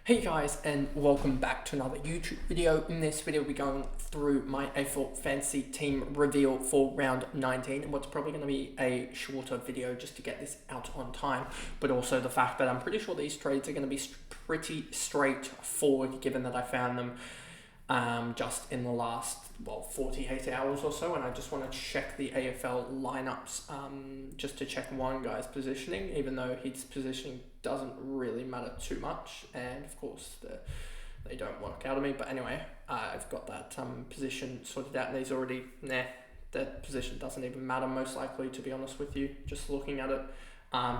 Hey guys, and welcome back to another YouTube video. In this video, we're going through my AFL fantasy team reveal for round 19, and what's probably going to be a shorter video just to get this out on time, but also the fact that I'm pretty sure these trades are going to be pretty straightforward, given that I found them just in the last 48 hours or so, and I just want to check the AFL lineups just to check one guy's positioning, even though his positioning doesn't really matter too much, and of course they don't work out of me. But anyway, I've got that position sorted out, and he's already that position doesn't even matter, most likely, to be honest with you, just looking at it.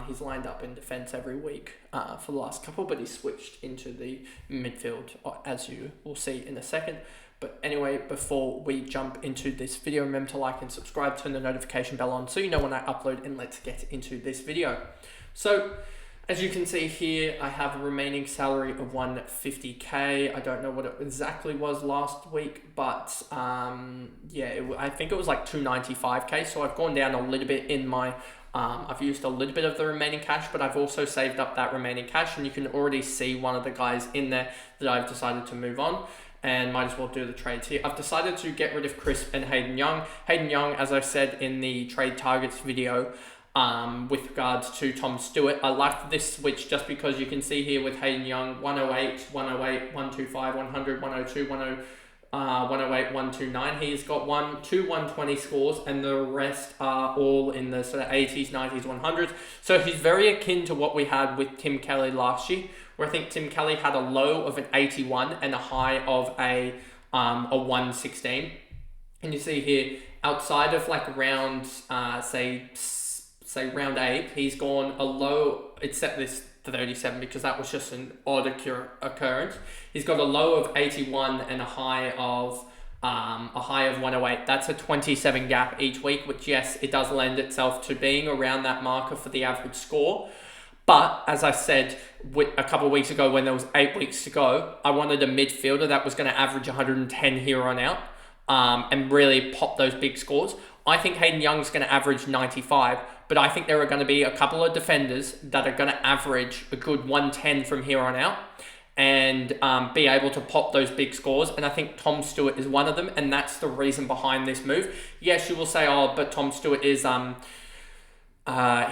He's lined up in defence every week for the last couple, but he's switched into the midfield, as you will see in a second. But anyway, before we jump into this video, remember to like and subscribe, turn the notification bell on so you know when I upload, and let's get into this video. So, as you can see here, I have a remaining salary of 150k. I don't know what it exactly was last week, but I think it was like 295k. So I've gone down a little bit in my I've used a little bit of the remaining cash, but I've also saved up that remaining cash, and you can already see one of the guys in there that I've decided to move on, and might as well do the trades here. I've decided to get rid of Crisp and Hayden Young. Hayden Young, as I said in the trade targets video, with regards to Tom Stewart, I like this switch just because you can see here with Hayden Young, 108, 108, 125, 100, 102, 108, 129. He's got 120 scores, and the rest are all in the sort of 80s, 90s, 100s. So he's very akin to what we had with Tim Kelly last year, where I think Tim Kelly had a low of an 81 and a high of a 116. And you see here, outside of like round, say round 8, he's gone a low, except this 37, because that was just an odd occurrence. He's got a low of 81 and a high of 108. That's a 27 gap each week, which, yes, it does lend itself to being around that marker for the average score. But as I said a couple of weeks ago, when there was 8 weeks to go, I wanted a midfielder that was going to average 110 here on out, and really pop those big scores. I think Hayden Young's going to average 95, but I think there are going to be a couple of defenders that are going to average a good 110 from here on out, and be able to pop those big scores. And I think Tom Stewart is one of them, and that's the reason behind this move. Yes, you will say, oh, but Tom Stewart is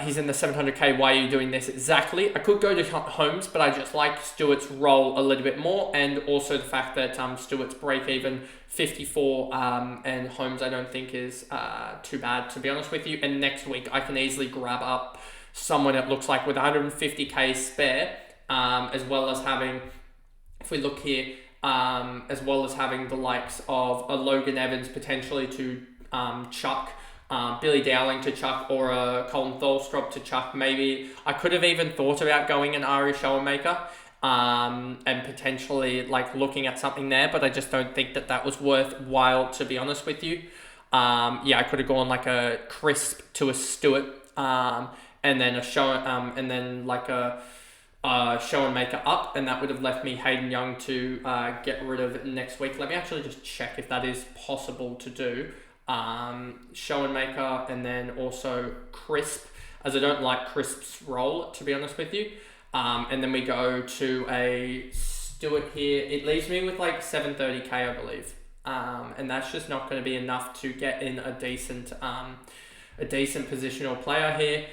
he's in the 700k, why are you doing this? Exactly. I could go to Holmes, but I just like Stewart's role a little bit more, and also the fact that Stewart's break even 54, and Holmes I don't think is too bad, to be honest with you. And next week I can easily grab up someone it looks like with 150k spare, as well as having, if we look here, as well as having the likes of a Logan Evans potentially to chuck, Billy Dowling to chuck, or a Colin Tholstrop to chuck. Maybe I could have even thought about going an Ari Schoenmaker, and potentially like looking at something there, but I just don't think that was worthwhile, to be honest with you. I could have gone like a Crisp to a Stewart, and then a show, and then like a Schoenmaker up, and that would have left me Hayden Young to get rid of next week. Let me actually just check if that is possible to do. Schoenmaker and then also Crisp, as I don't like Crisp's role, to be honest with you. And then we go to a Stewart here. It leaves me with like 730k, I believe. And that's just not going to be enough to get in a decent positional player here.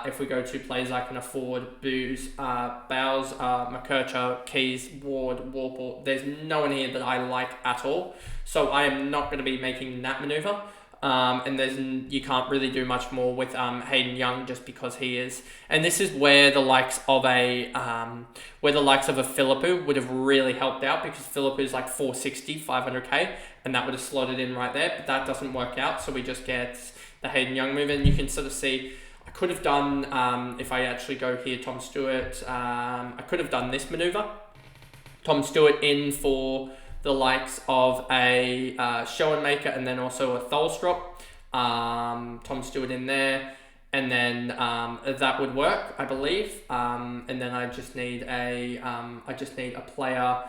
If we go to plays I can afford, Bowes, McKercher, Keys, Ward, Warple, there's no one here that I like at all. So I am not going to be making that maneuver. And you can't really do much more with Hayden Young, just because he is. And this is where the likes of a Philippou would have really helped out, because Philippou's like 460, 500k, and that would have slotted in right there. But that doesn't work out, so we just get the Hayden Young move, and you can sort of see. I could have done, if I actually go here, Tom Stewart, I could have done this maneuver. Tom Stewart in for the likes of a Schoenmaker, and then also a Tholstrop. Tom Stewart in there, and then that would work, I believe. And then I just need a player.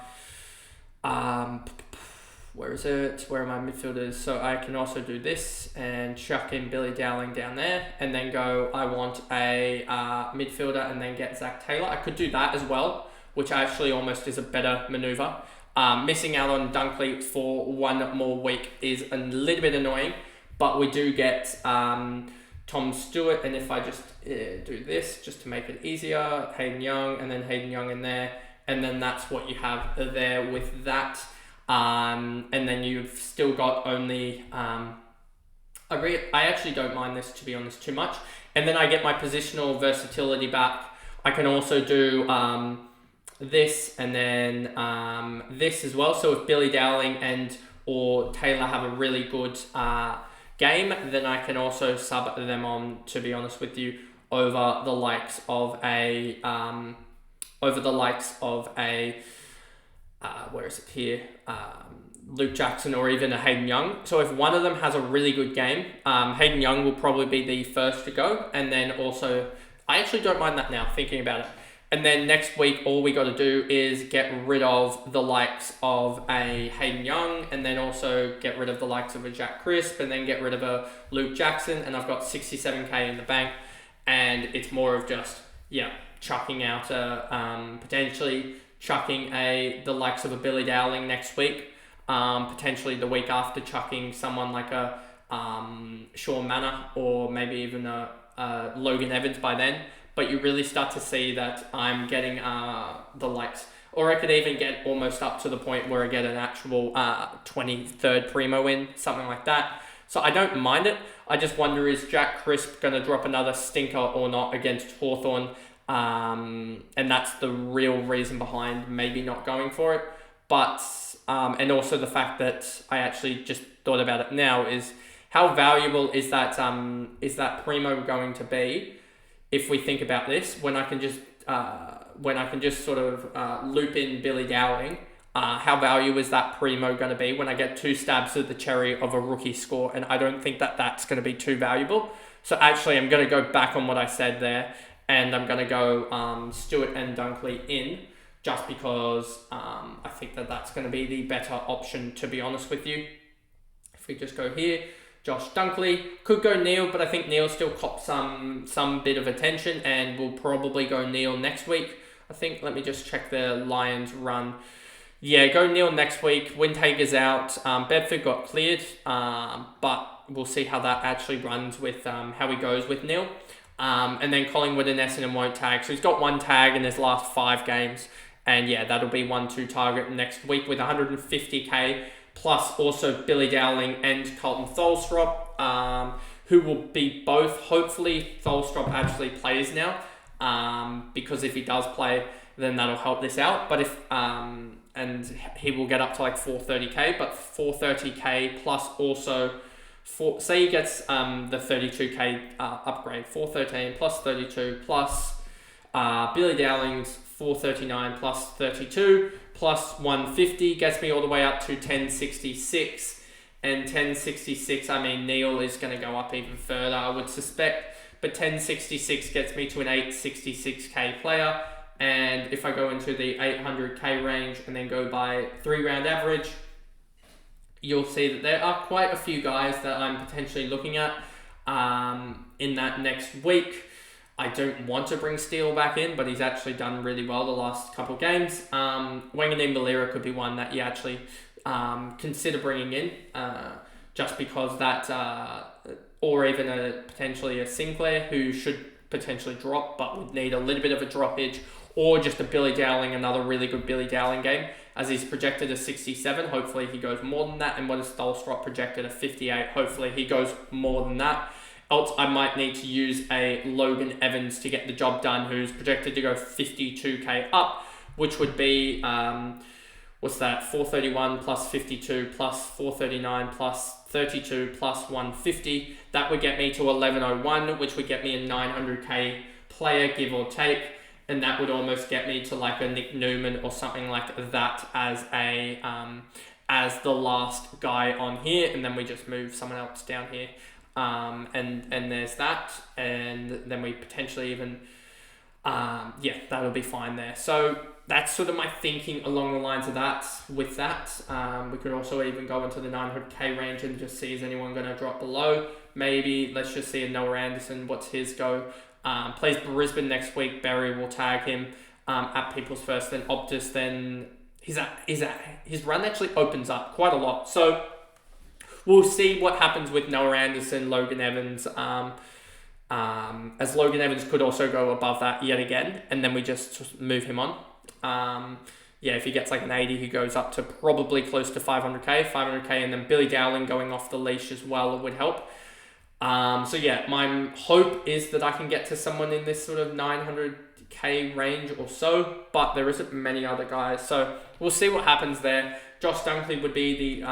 Where is it? Where are my midfielders? So I can also do this and chuck in Billy Dowling down there, and then go, I want a midfielder, and then get Zach Taylor. I could do that as well, which actually almost is a better maneuver. Missing out on Dunkley for one more week is a little bit annoying, but we do get Tom Stewart, and if I just do this just to make it easier, Hayden Young, and then Hayden Young in there, and then that's what you have there with that. And then you've still got only, I actually don't mind this, to be honest, too much. And then I get my positional versatility back. I can also do this and then this as well. So if Billy Dowling and or Taylor have a really good game, then I can also sub them on, to be honest with you, over the likes of a where is it here? Luke Jackson or even a Hayden Young. So if one of them has a really good game, Hayden Young will probably be the first to go. And then also, I actually don't mind that now, thinking about it. And then next week, all we got to do is get rid of the likes of a Hayden Young, and then also get rid of the likes of a Jack Crisp, and then get rid of a Luke Jackson. And I've got 67k in the bank. And it's more of just, chucking out potentially chucking the likes of a Billy Dowling next week. Potentially the week after, chucking someone like a Sean Manor, or maybe even a Logan Evans by then. But you really start to see that I'm getting the likes, or I could even get almost up to the point where I get an actual 23rd Primo win, something like that. So I don't mind it. I just wonder, is Jack Crisp going to drop another stinker or not against Hawthorn? And that's the real reason behind maybe not going for it. But and also the fact that I actually just thought about it now is, how valuable is that Primo going to be if we think about this, when I can just sort of loop in Billy Dowling? How valuable is that Primo going to be when I get 2 stabs of the cherry of a rookie score? And I don't think that that's going to be too valuable. So actually, I'm going to go back on what I said there, and I'm going to go Stewart and Dunkley in, just because I think that that's going to be the better option, to be honest with you. If we just go here, Josh Dunkley, could go Neil, but I think Neil still cops some bit of attention, and we'll probably go Neil next week. I think, let me just check the Lions run. Yeah, go Neil next week. Windhager's out. Bedford got cleared, but we'll see how that actually runs with how he goes with Neil. And then Collingwood and Essendon won't tag. So he's got 1 tag in his last 5 games. And yeah, that'll be 1-2 target next week with 150k, plus also Billy Dowling and Colton Tholstrop, who will be both. Hopefully Tholstrop actually plays now, because if he does play, then that'll help this out. But if and he will get up to like 430k, but 430k plus also say he gets the 32k upgrade, 413 plus 32 plus Billy Dowling's 439 plus 32 plus 150 gets me all the way up to 1066. And 1066, I mean, Neil is going to go up even further, I would suspect. But 1066 gets me to an 866k player. And if I go into the 800k range and then go by 3-round average, you'll see that there are quite a few guys that I'm potentially looking at in that next week. I don't want to bring Steele back in, but he's actually done really well the last couple of games. Wanganeen Malira could be one that you actually consider bringing in, just because that, or even potentially a Sinclair, who should potentially drop, but would need a little bit of a droppage, or just a Billy Dowling, another really good Billy Dowling game, as he's projected a 67. Hopefully he goes more than that. And what is Tholstrop projected a 58? Hopefully he goes more than that. Else I might need to use a Logan Evans to get the job done, who's projected to go 52k up, which would be, 431 plus 52 plus 439 plus 32 plus 150. That would get me to 1101, which would get me a 900k player, give or take. And that would almost get me to like a Nick Newman or something like that as a as the last guy on here. And then we just move someone else down here. And there's that. And then we potentially even, that'll be fine there. So that's sort of my thinking along the lines of that. With that, we could also even go into the 900k range and just see, is anyone going to drop below? Maybe let's just see a Noah Anderson. What's his go? Plays Brisbane next week. Barry will tag him. at People's First, then Optus, then his run actually opens up quite a lot. So we'll see what happens with Noah Anderson, Logan Evans, as Logan Evans could also go above that yet again, and then we just move him on. If he gets like an 80, he goes up to probably close to 500k, and then Billy Dowling going off the leash as well would help. My hope is that I can get to someone in this sort of 900k range or so, but there isn't many other guys, so we'll see what happens there. Josh Dunkley would be the,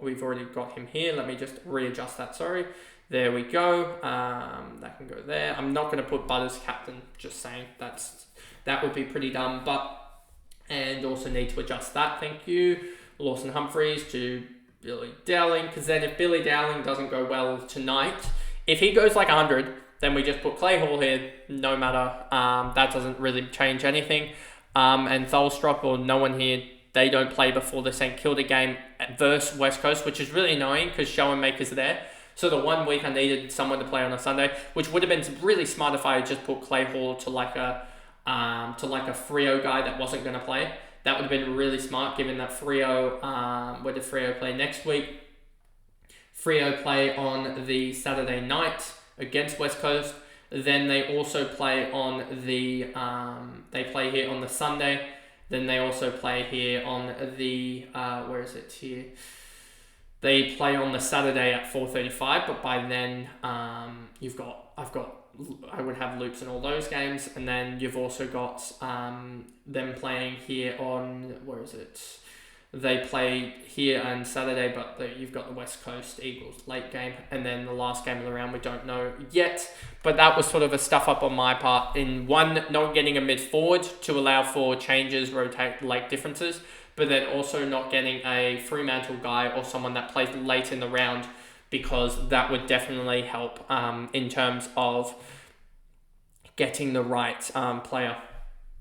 we've already got him here. Let me just readjust that, sorry. There we go. That can go there. I'm not going to put Butters captain, just saying. That would be pretty dumb, and also need to adjust that, thank you. Lawson Humphreys to Billy Dowling, because then if Billy Dowling doesn't go well tonight, if he goes like 100, then we just put Clay Hall here, no matter. That doesn't really change anything. And Tholstrup or no one here, they don't play before the St Kilda game versus West Coast, which is really annoying because Schoenmaker's there. So the 1 week I needed someone to play on a Sunday, which would have been really smart if I had just put Clay Hall to like a Freo guy that wasn't going to play. That would have been really smart, given that Freo, where did Freo play next week? Freo play on the Saturday night against West Coast. Then they also play on the, they play here on the Sunday. Then they also play here on the, where is it here? They play on the Saturday at 4:35, but by then I would have loops in all those games, and then you've also got them playing here on, where is it? They play here on Saturday, but you've got the West Coast Eagles late game, and then the last game of the round we don't know yet. But that was sort of a stuff up on my part in one, not getting a mid forward to allow for changes, rotate, late differences, but then also not getting a Fremantle guy or someone that plays late in the round, because that would definitely help in terms of getting the right player.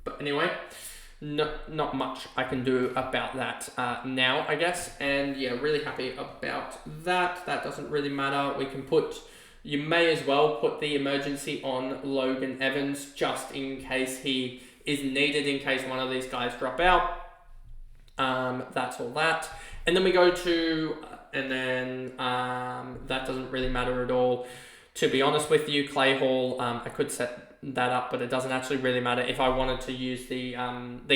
But anyway, not much I can do about that now, I guess. And yeah, really happy about that. That doesn't really matter. We can you may as well put the emergency on Logan Evans, just in case he is needed, in case one of these guys drop out. That's all that. And then we go to, that doesn't really matter at all. To be honest with you, Clay Hall, I could set that up, but it doesn't actually really matter. If I wanted to use the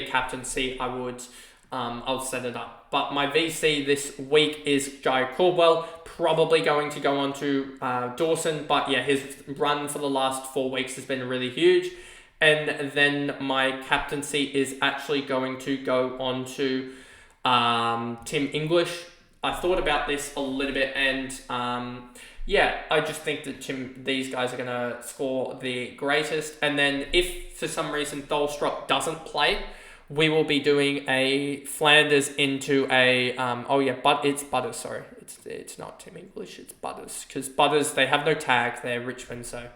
captaincy, I would, I'll set it up. But my VC this week is Jai Caldwell, probably going to go on to Dawson, but yeah, his run for the last 4 weeks has been really huge. And then my captaincy is actually going to go on to Tim English. I thought about this a little bit, and I just think that these guys are going to score the greatest. And then if for some reason Tholstrup doesn't play, we will be doing a Flanders into a but it's Butters. Sorry, it's not Tim English. It's Butters, because Butters, they have no tag. They're Richmond, so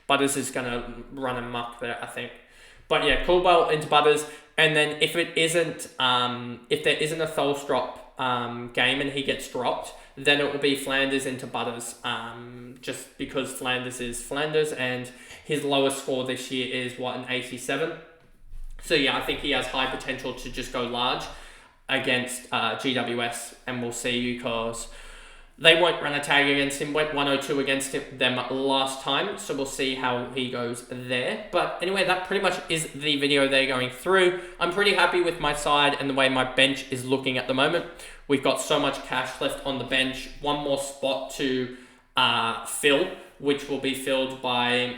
Butters is gonna run amok there, I think. But yeah, Caldwell into Butters, and then if it isn't, if there isn't a Tholstrup game and he gets dropped, then it will be Flanders into Butters. Just because Flanders is Flanders, and his lowest score this year is an 87. So yeah, I think he has high potential to just go large against GWS, and we'll see, because they won't run a tag against him. Went 102 against them last time, so we'll see how he goes there. But anyway, that pretty much is the video they're going through. I'm pretty happy with my side and the way my bench is looking at the moment. We've got so much cash left on the bench. One more spot to fill, which will be filled by...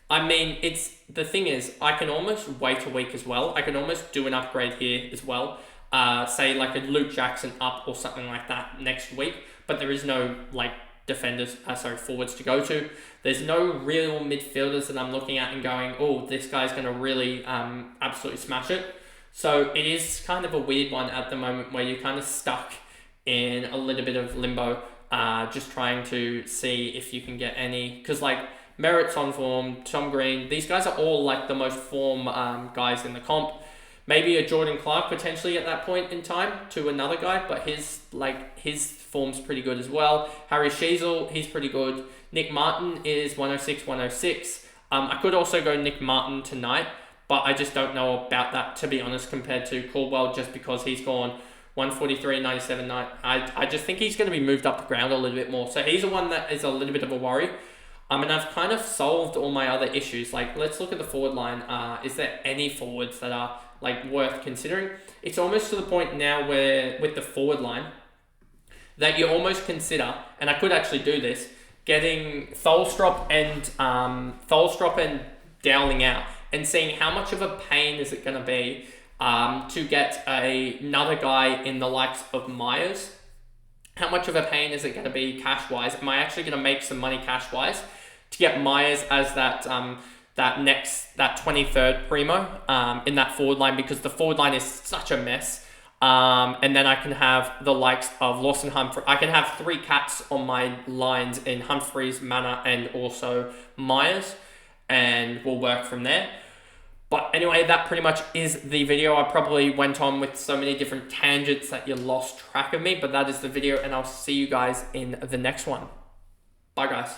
the thing is, I can almost wait a week as well. I can almost do an upgrade here as well. Say like a Luke Jackson up or something like that next week. But there is no forwards to go to. There's no real midfielders that I'm looking at and going, oh, this guy's going to really absolutely smash it. So it is kind of a weird one at the moment, where you're kind of stuck in a little bit of limbo, just trying to see if you can get any, because like Merritt's on form, Tom Green, these guys are all like the most form guys in the comp. Maybe a Jordan Clark potentially at that point in time to another guy, but his form's pretty good as well. Harry Sheasel, he's pretty good. Nick Martin is 106, 106. I could also go Nick Martin tonight, but I just don't know about that, to be honest, compared to Caldwell, just because he's gone 143, 97, 9. I just think he's going to be moved up the ground a little bit more. So he's the one that is a little bit of a worry. And I've kind of solved all my other issues. Like, let's look at the forward line. Is there any forwards that are like worth considering? It's almost to the point now where with the forward line that you almost consider, and I could actually do this, getting Tholstrup and Dowling out and seeing how much of a pain is it going to be to get another guy in the likes of Myers. How much of a pain is it going to be cash-wise? Am I actually going to make some money cash-wise to get Myers as that 23rd primo in that forward line, because the forward line is such a mess. And then I can have the likes of Lawson Humphrey. I can have 3 cats on my lines in Humphreys, Manor, and also Myers, and we'll work from there. But anyway, that pretty much is the video. I probably went on with so many different tangents that you lost track of me, but that is the video, and I'll see you guys in the next one. Bye, guys.